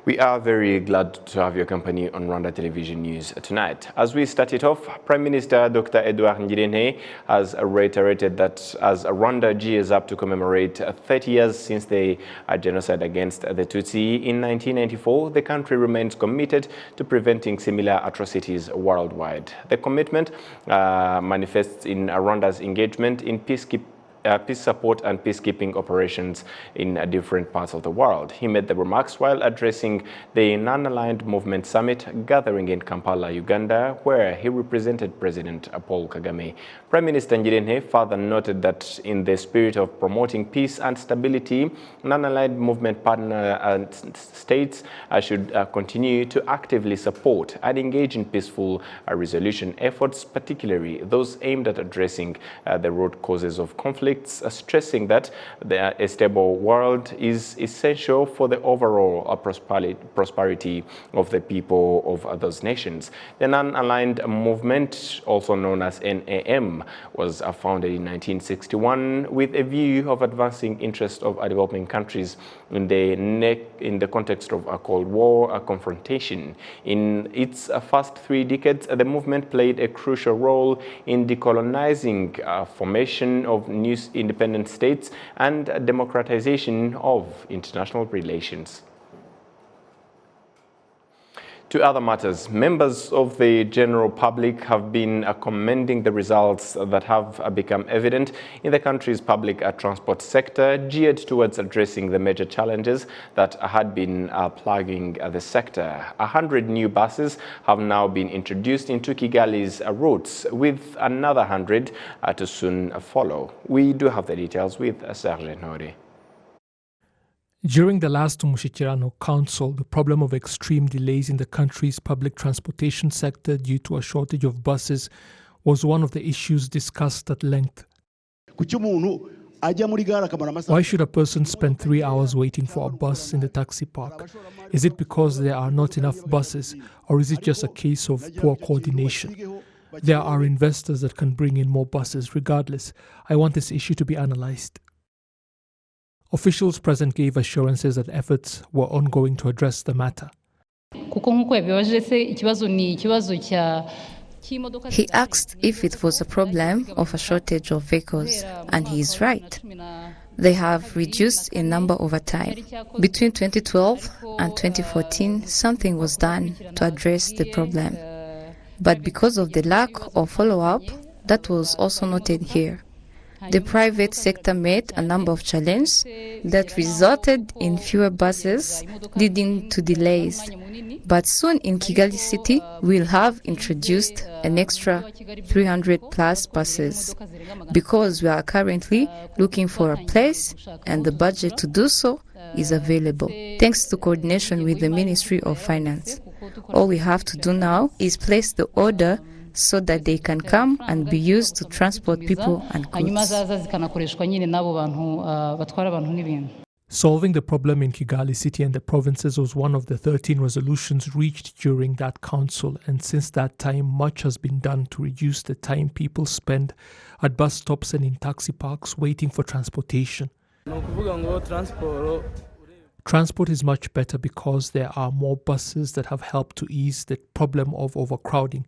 We are very glad to have your company on Rwanda Television News tonight. As we start it off, Prime Minister Dr. Edouard Ngirente has reiterated that as Rwanda gears up to commemorate 30 years since the genocide against the Tutsi in 1994, the country remains committed to preventing similar atrocities worldwide. The commitment manifests in Rwanda's engagement in peace support and peacekeeping operations in different parts of the world. He made the remarks while addressing the Non-Aligned Movement Summit gathering in Kampala, Uganda, where he represented President Paul Kagame. Prime Minister Ngirente further noted that in the spirit of promoting peace and stability, Non-Aligned Movement partner states should continue to actively support and engage in peaceful resolution efforts, particularly those aimed at addressing the root causes of conflict, stressing that a stable world is essential for the overall prosperity of the people of those nations. The Non-Aligned Movement, also known as NAM, was founded in 1961 with a view of advancing interests of developing countries in the context of a Cold War confrontation. In its first 3 decades, the movement played a crucial role in decolonizing formation of new independent states and democratization of international relations. To other matters, members of the general public have been commending the results that have become evident in the country's public transport sector, geared towards addressing the major challenges that had been plaguing the sector. 100 new buses have now been introduced into Kigali's routes, with another 100 to soon follow. We do have the details with Serge Nori. During the last Mushikiwano Council, the problem of extreme delays in the country's public transportation sector due to a shortage of buses was one of the issues discussed at length. Why should a person spend 3 hours waiting for a bus in the taxi park? Is it because there are not enough buses, or is it just a case of poor coordination? There are investors that can bring in more buses regardless. I want this issue to be analyzed. Officials present gave assurances that efforts were ongoing to address the matter. He asked if it was a problem of a shortage of vehicles, and he is right. They have reduced in number over time. Between 2012 and 2014, something was done to address the problem. But because of the lack of follow-up, that was also noted here. The private sector made a number of challenges that resulted in fewer buses, leading to delays. But soon in Kigali City, we'll have introduced an extra 300 plus buses, because we are currently looking for a place and the budget to do so is available, thanks to coordination with the Ministry of Finance. All we have to do now is place the order so that they can come and be used to transport people and goods. Solving the problem in Kigali City and the provinces was one of the 13 resolutions reached during that council, and since that time much has been done to reduce the time people spend at bus stops and in taxi parks waiting for transportation. Transport is much better because there are more buses that have helped to ease the problem of overcrowding,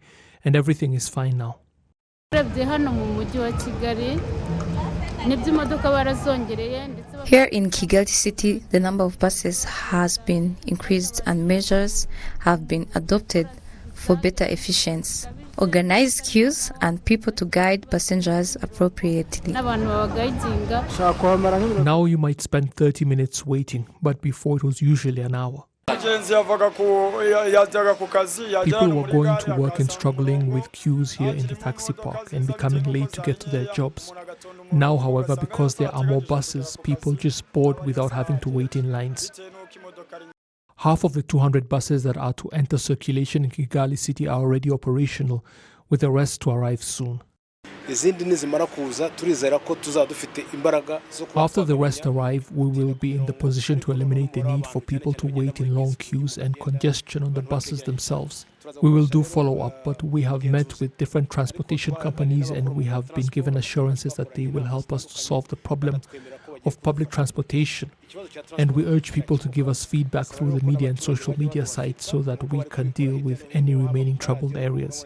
and everything is fine now. Here in Kigali City, the number of buses has been increased and measures have been adopted for better efficiency, organized queues and people to guide passengers appropriately. Now you might spend 30 minutes waiting, but before it was usually an hour. People were going to work and struggling with queues here in the taxi park and becoming late to get to their jobs. Now, however, because there are more buses, people just board without having to wait in lines. Half of the 200 buses that are to enter circulation in Kigali City are already operational, with the rest to arrive soon. After the rest arrive, we will be in the position to eliminate the need for people to wait in long queues and congestion on the buses themselves. We will do follow-up, but we have met with different transportation companies and we have been given assurances that they will help us to solve the problem. of public transportation, and we urge people to give us feedback through the media and social media sites so that we can deal with any remaining troubled areas.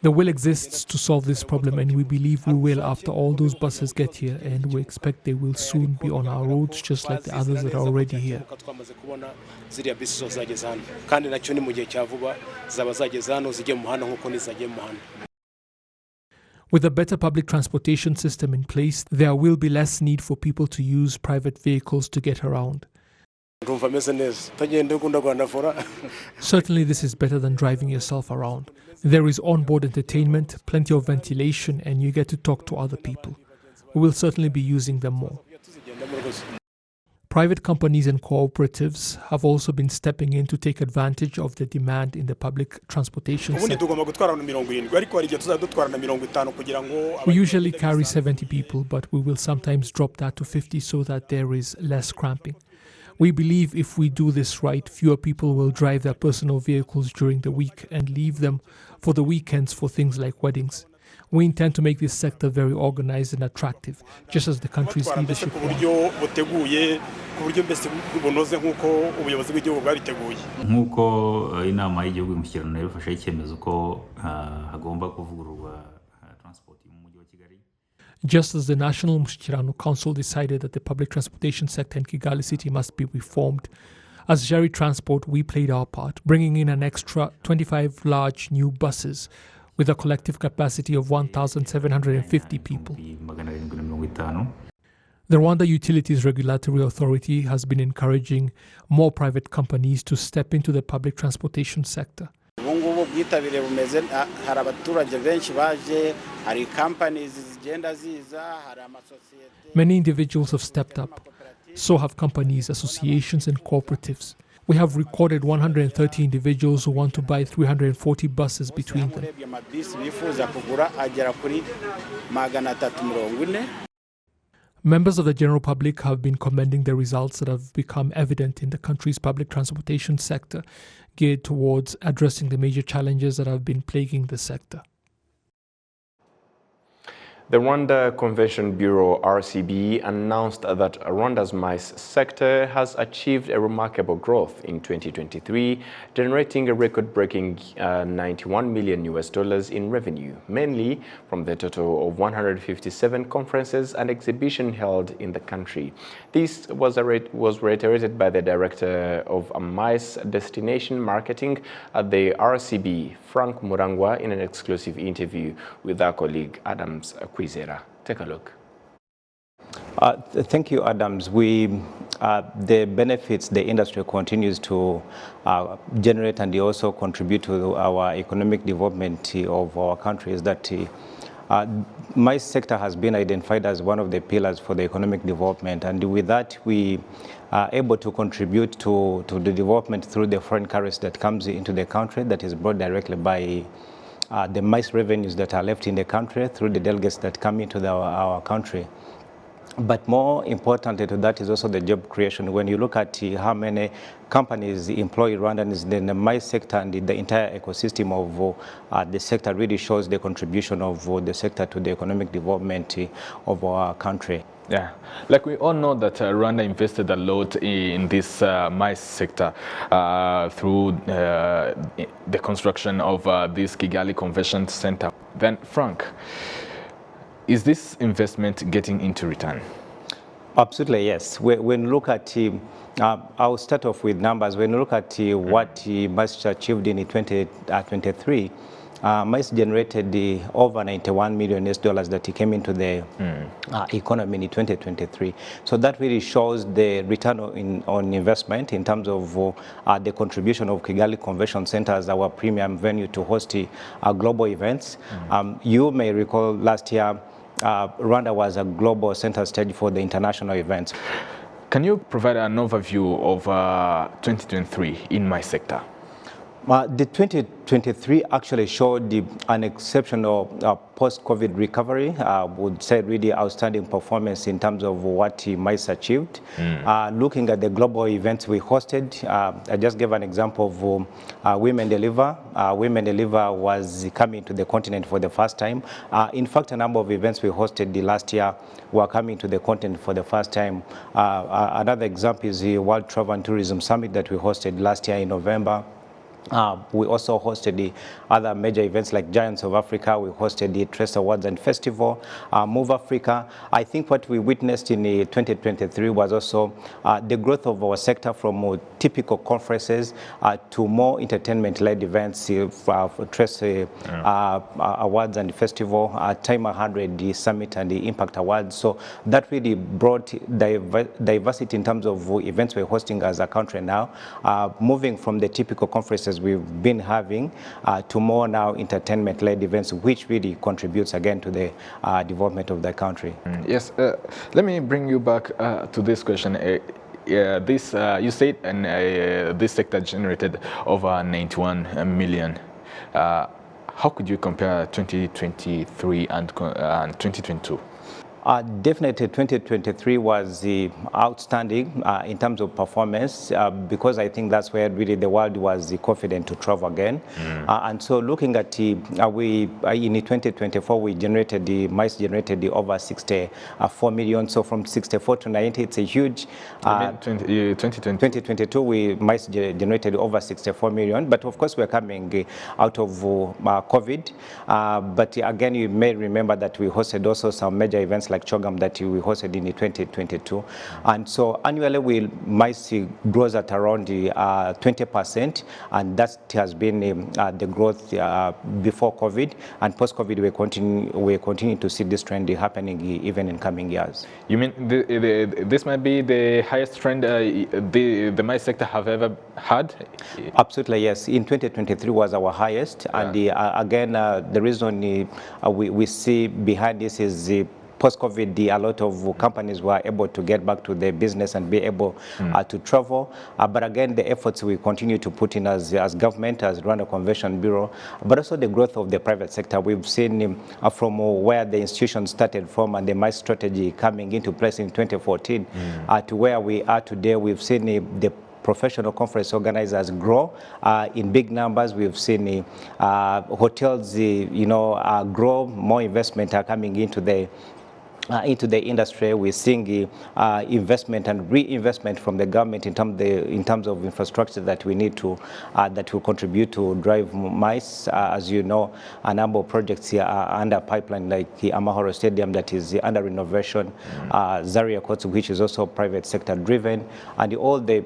The will exists to solve this problem, and we believe we will after all those buses get here, and we expect they will soon be on our roads just like the others that are already here. With a better public transportation system in place, there will be less need for people to use private vehicles to get around. Certainly this is better than driving yourself around. There is onboard entertainment, plenty of ventilation, and you get to talk to other people. We will certainly be using them more. Private companies and cooperatives have also been stepping in to take advantage of the demand in the public transportation sector. We usually carry 70 people, but we will sometimes drop that to 50 so that there is less cramping. We believe if we do this right, fewer people will drive their personal vehicles during the week and leave them for the weekends for things like weddings. We intend to make this sector very organized and attractive, just as the country's leadership wants. Just as the National Mushyikirano Council decided that the public transportation sector in Kigali City must be reformed, as Jari Transport, we played our part, bringing in an extra 25 large new buses with a collective capacity of 1,750 people. The Rwanda Utilities Regulatory Authority has been encouraging more private companies to step into the public transportation sector. Many individuals have stepped up. So have companies, associations, and cooperatives. We have recorded 130 individuals who want to buy 340 buses between them. Members of the general public have been commending the results that have become evident in the country's public transportation sector, geared towards addressing the major challenges that have been plaguing the sector. The Rwanda Convention Bureau, RCB, announced that Rwanda's maize sector has achieved a remarkable growth in 2023, generating a record-breaking $91 million in revenue, mainly from the total of 157 conferences and exhibitions held in the country. This was reiterated by the Director of Maize Destination Marketing at the RCB, Frank Murangwa, in an exclusive interview with our colleague Adams Kwizera. Take a look. Thank you, Adams. The benefits the industry continues to generate and also contribute to our economic development of our country is that maize sector has been identified as one of the pillars for the economic development, and with that we are able to contribute to the development through the foreign currency that comes into the country that is brought directly by the maize revenues that are left in the country through the delegates that come into our country. But more importantly to that is also the job creation. When you look at how many companies employ Rwandans, then the maize sector and the entire ecosystem of the sector really shows the contribution of the sector to the economic development of our country. Yeah, like we all know that Rwanda invested a lot in this maize sector through the construction of this Kigali Convention Center. Then, Frank, is this investment getting into return? Absolutely, yes. When you look at, I'll start off with numbers. When you look at what maize achieved in 2023, maize generated over $91 million that came into the economy in 2023. So that really shows the return on investment in terms of the contribution of Kigali Convention Center as our premium venue to host global events. You may recall last year, Rwanda was a global center stage for the international events. Can you provide an overview of 2023 in my sector? The 2023 actually showed an exceptional post-COVID recovery. Would say really outstanding performance in terms of what MICE achieved. Looking at the global events we hosted, I just gave an example of Women Deliver. Women Deliver was coming to the continent for the first time. In fact, a number of events we hosted the last year were coming to the continent for the first time. Another example is the World Travel and Tourism Summit that we hosted last year in November. We also hosted the other major events like Giants of Africa. We hosted the Trace Awards and Festival, Move Africa. I think what we witnessed in 2023 was also the growth of our sector from typical conferences to more entertainment-led events, Trace Awards and Festival, Time 100, the Summit and the Impact Awards. So that really brought diversity in terms of events we're hosting as a country now, moving from the typical conferences we've been having to more now entertainment-led events, which really contributes again to the development of the country. Yes, let me bring you back to this question. You said this sector generated over 91 million. How could you compare 2023 and 2022? Definitely 2023 was outstanding in terms of performance because I think that's where really the world was confident to travel again. And so looking at in 2024 we generated MICE generated over 64 million. So from 64 to 90, it's a huge. 2022 MICE generated over 64 million. But of course we're coming out of COVID. But again, you may remember that we hosted also some major events like CHOGM that we hosted in 2022. And so annually MICE grows at around 20%, and that has been the growth before COVID. And post-COVID we continue to see this trend happening even in coming years. You mean this might be the highest trend the MICE sector have ever had? Absolutely, yes. In 2023 was our highest. Yeah. And again, the reason we see behind this is the post-COVID, a lot of companies were able to get back to their business and be able to travel. But again, the efforts we continue to put in as government, as Rwanda Convention Bureau, but also the growth of the private sector. We've seen from where the institution started from and the MICE strategy coming into place in 2014 to where we are today. We've seen the professional conference organizers grow in big numbers. We've seen hotels, grow. More investment are coming into the industry. We're seeing investment and reinvestment from the government in terms of infrastructure that we need to that will contribute to drive MICE. As you know, a number of projects here are under pipeline, like the Amahoro Stadium that is under renovation, Zaria Courts, which is also private sector driven, and all the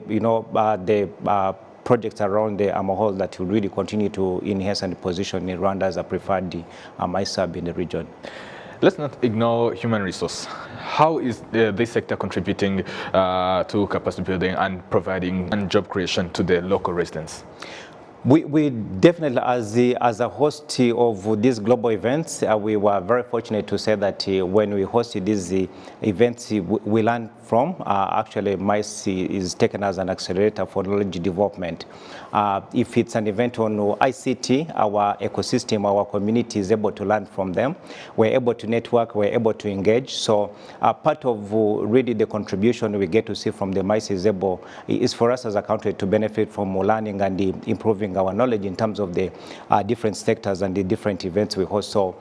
projects around the Amahoro that will really continue to enhance and position in Rwanda as a preferred MICE hub in the region. Let's not ignore human resource. How is this sector contributing to capacity building and providing job creation to the local residents? We definitely, as a host of these global events, we were very fortunate to say that when we hosted these events, we learned from. Actually, MICE is taken as an accelerator for knowledge development. If it's an event on ICT, our ecosystem, our community is able to learn from them. We're able to network, we're able to engage. So part of really the contribution we get to see from the MICE is for us as a country to benefit from learning and improving our knowledge in terms of the different sectors and the different events we host. So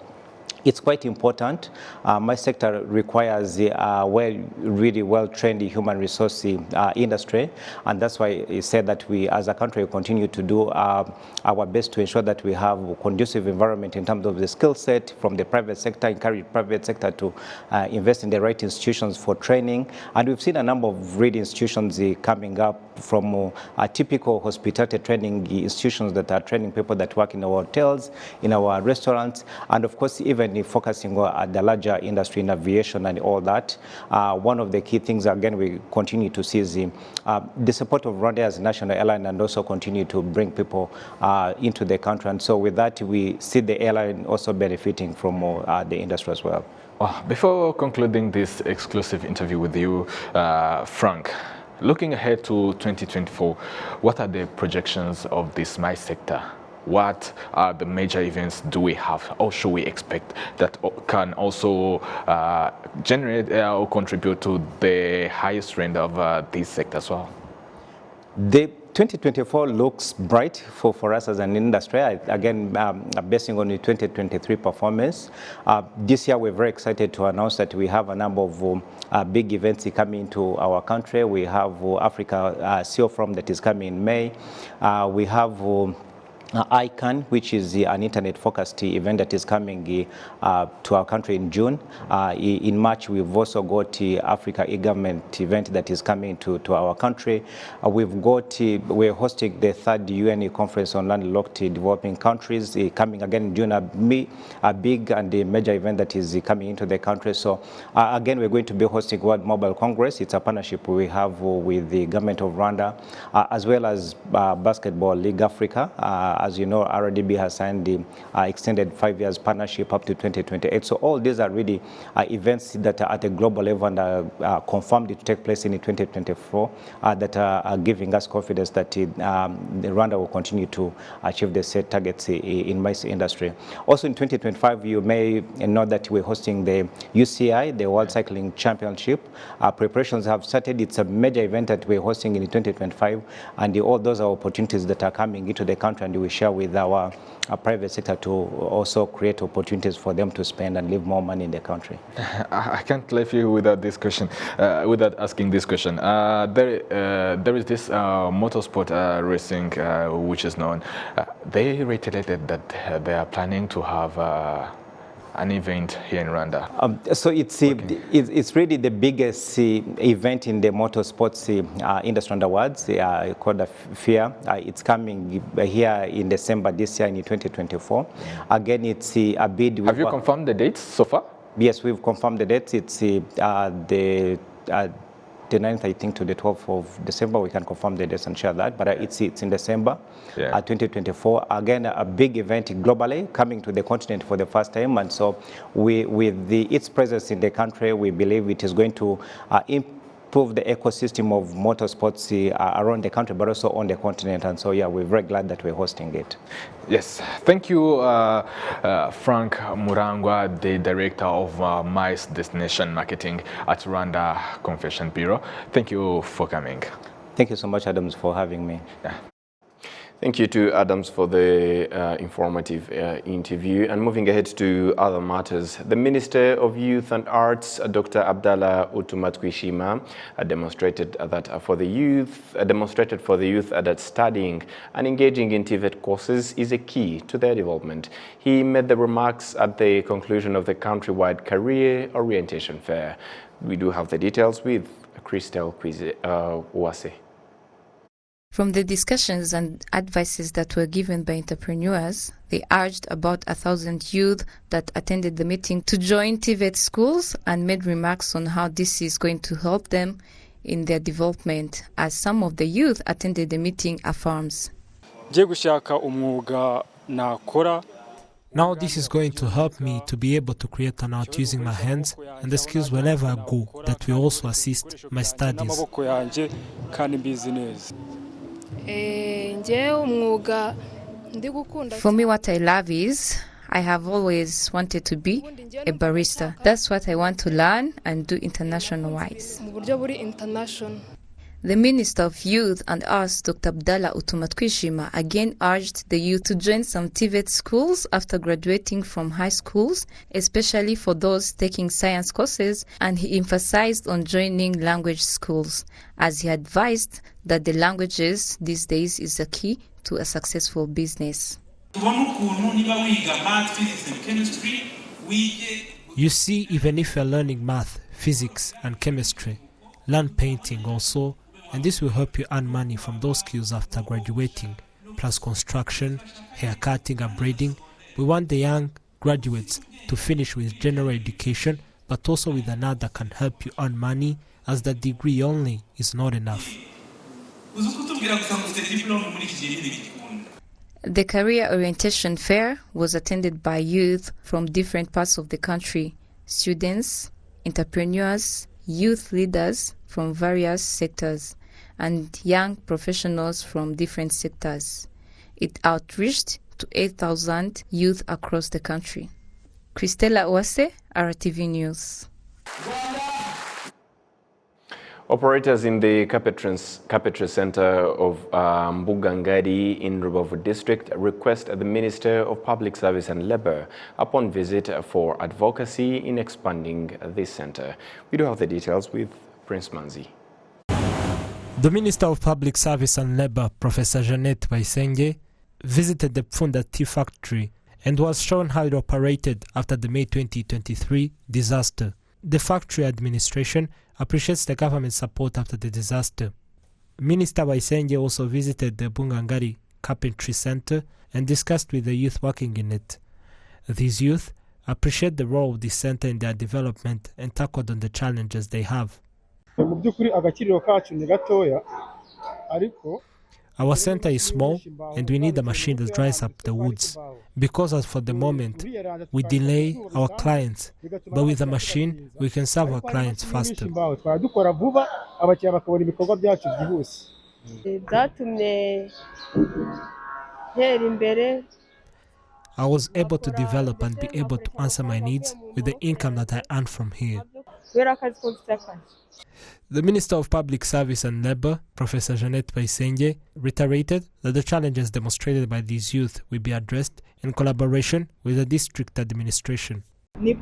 it's quite important. My sector requires really well-trained human resource industry, and that's why it said that we, as a country, continue to do our best to ensure that we have a conducive environment in terms of the skill set from the private sector, encourage private sector to invest in the right institutions for training. And we've seen a number of really institutions coming up from typical hospitality training institutions that are training people that work in our hotels, in our restaurants, and of course even focusing on the larger industry in aviation and all that. One of the key things, again, we continue to see is the support of Rwanda as a national airline, and also continue to bring people into the country. And so with that, we see the airline also benefiting from the industry as well. Before concluding this exclusive interview with you, Frank, Looking ahead to 2024, what are the projections of this MICE sector? What are the major events do we have or should we expect that can also generate or contribute to the highest trend of this sector as well? The 2024 looks bright for us as an industry. Again, basing on the 2023 performance, this year we're very excited to announce that we have a number of big events coming into our country. We have Africa CEO Forum that is coming in May. We have ICANN, which is an internet-focused event that is coming to our country in June. In March, we've also got the Africa e-government event that is coming to our country. We're hosting the 3rd UN conference on landlocked developing countries coming again in June, a big and a major event that is coming into the country. So again, we're going to be hosting World Mobile Congress. It's a partnership we have with the government of Rwanda, as well as Basketball League Africa. As you know, RDB has signed the extended 5 years partnership up to 2028. So all these are really events that are at a global level and are confirmed to take place in 2024 that are giving us confidence that Rwanda will continue to achieve the set targets in MICE industry. Also in 2025, you may know that we're hosting the UCI, the World Cycling Championship. Preparations have started. It's a major event that we're hosting in 2025, and all those are opportunities that are coming into the country, and we share with our private sector to also create opportunities for them to spend and leave more money in the country. I can't leave you without this question, without asking this question. There is this motorsport racing, which is known. They reiterated that they are planning to have an event here in Rwanda. So it's really the biggest event in the motorsports industry in the world, called the FIA. It's coming here in December this year in 2024. Again, it's a bid. Have you confirmed the dates so far? Yes, we've confirmed the dates. It's the 9th, I think, to the 12th of December. We can confirm the dates and share that, but it's in December 2024. Again, a big event globally coming to the continent for the first time, and so with its presence in the country, we believe it is going to improve the ecosystem of motorsports around the country, but also on the continent. And so, yeah, we're very glad that we're hosting it. Yes, thank you, Frank Murangwa, the Director of MICE Destination Marketing at Rwanda Convention Bureau. Thank you for coming. Thank you so much, Adams, for having me. Yeah. Thank you to Adams for the informative interview. And moving ahead to other matters, the Minister of Youth and Arts, Dr. Abdallah Utumatwishima, demonstrated for the youth that studying and engaging in TVET courses is a key to their development. He made the remarks at the conclusion of the countrywide career orientation fair. We do have the details with Christelle Uwase. From the discussions and advices that were given by entrepreneurs, they urged about 1,000 youth that attended the meeting to join TVET schools and made remarks on how this is going to help them in their development, as some of the youth attended the meeting affirms. Now this is going to help me to be able to create an art using my hands and the skills wherever I go that will also assist my studies. For me, what I love is I have always wanted to be a barista. That's what I want to learn and do international-wise. The Minister of Youth and Arts, Dr. Abdallah Utumatwishima, again urged the youth to join some TVET schools after graduating from high schools, especially for those taking science courses, and he emphasized on joining language schools, as he advised that the languages these days is the key to a successful business. You see, even if you're learning math, physics and chemistry, learn painting also, and this will help you earn money from those skills after graduating, plus construction, haircutting and braiding. We want the young graduates to finish with general education, but also with another that can help you earn money, as the degree only is not enough. The career orientation fair was attended by youth from different parts of the country, students, entrepreneurs, youth leaders from various sectors. and young professionals from different sectors. It outreached to 8,000 youth across the country. Christella Owase, RwandaTV News. Operators in the Kapetri Center of Mbugangari in Rubavu district request the Minister of Public Service and Labour upon visit for advocacy in expanding this center. We do have the details with Prince Manzi. The Minister of Public Service and Labour, Professor Jeanette Bayisenge, visited the Pfunda tea factory and was shown how it operated after the May 2023 disaster. The factory administration appreciates the government's support after the disaster. Minister Bayisenge also visited the Mbugangari Carpentry Center and discussed with the youth working in it. These youth appreciate the role of this center in their development and tackled on the challenges they have. Our center is small and we need a machine that dries up the woods, because as for the moment we delay our clients, but with a machine we can serve our clients faster. I was able to develop and be able to answer my needs with the income that I earn from here. The Minister of Public Service and Labour, Professor Jeanette Bayisenge, reiterated that the challenges demonstrated by these youth will be addressed in collaboration with the district administration. The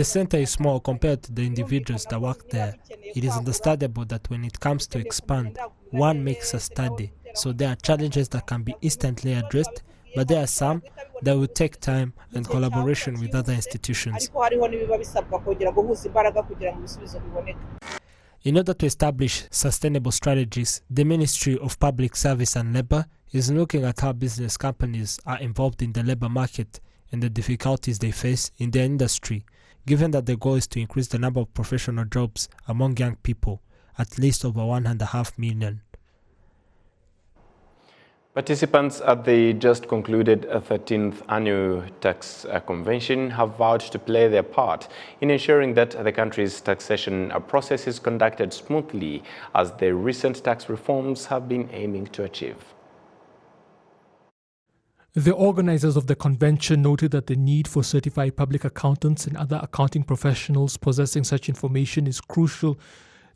center is small compared to the individuals that work there. It is understandable that when it comes to expand, one makes a study. So there are challenges that can be instantly addressed, but there are some that will take time and collaboration with other institutions. In order to establish sustainable strategies, the Ministry of Public Service and Labour is looking at how business companies are involved in the labour market and the difficulties they face in their industry, given that the goal is to increase the number of professional jobs among young people, at least over 1.5 million. Participants at the just concluded 13th Annual Tax Convention have vowed to play their part in ensuring that the country's taxation process is conducted smoothly, as the recent tax reforms have been aiming to achieve. The organizers of the convention noted that the need for certified public accountants and other accounting professionals possessing such information is crucial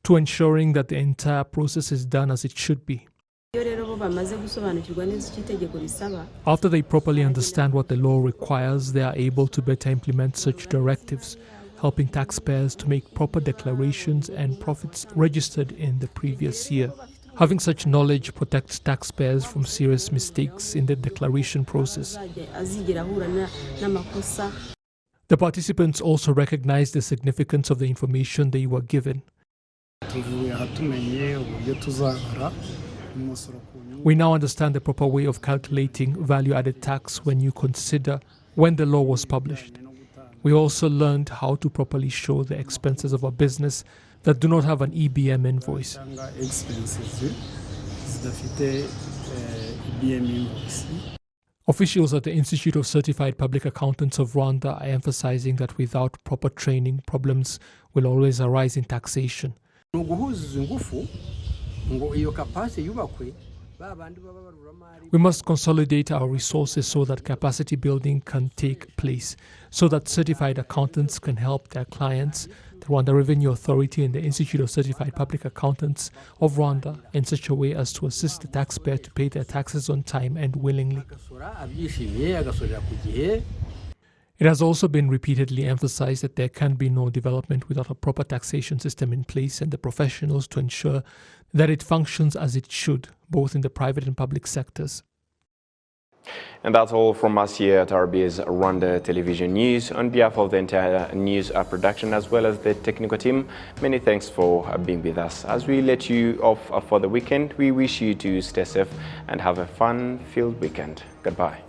to ensuring that the entire process is done as it should be. After they properly understand what the law requires, they are able to better implement such directives, helping taxpayers to make proper declarations and profits registered in the previous year. Having such knowledge protects taxpayers from serious mistakes in the declaration process. The participants also recognized the significance of the information they were given. We now understand the proper way of calculating value-added tax when you consider when the law was published. We also learned how to properly show the expenses of a business that do not have an EBM invoice. Officials at the Institute of Certified Public Accountants of Rwanda are emphasizing that without proper training, problems will always arise in taxation. We must consolidate our resources so that capacity building can take place, so that certified accountants can help their clients, the Rwanda Revenue Authority and the Institute of Certified Public Accountants of Rwanda, in such a way as to assist the taxpayer to pay their taxes on time and willingly. It has also been repeatedly emphasized that there can be no development without a proper taxation system in place and the professionals to ensure that it functions as it should, both in the private and public sectors. And that's all from us here at RB's Rwanda Television News. On behalf of the entire news production as well as the technical team, many thanks for being with us. As we let you off for the weekend, we wish you to stay safe and have a fun-filled weekend. Goodbye.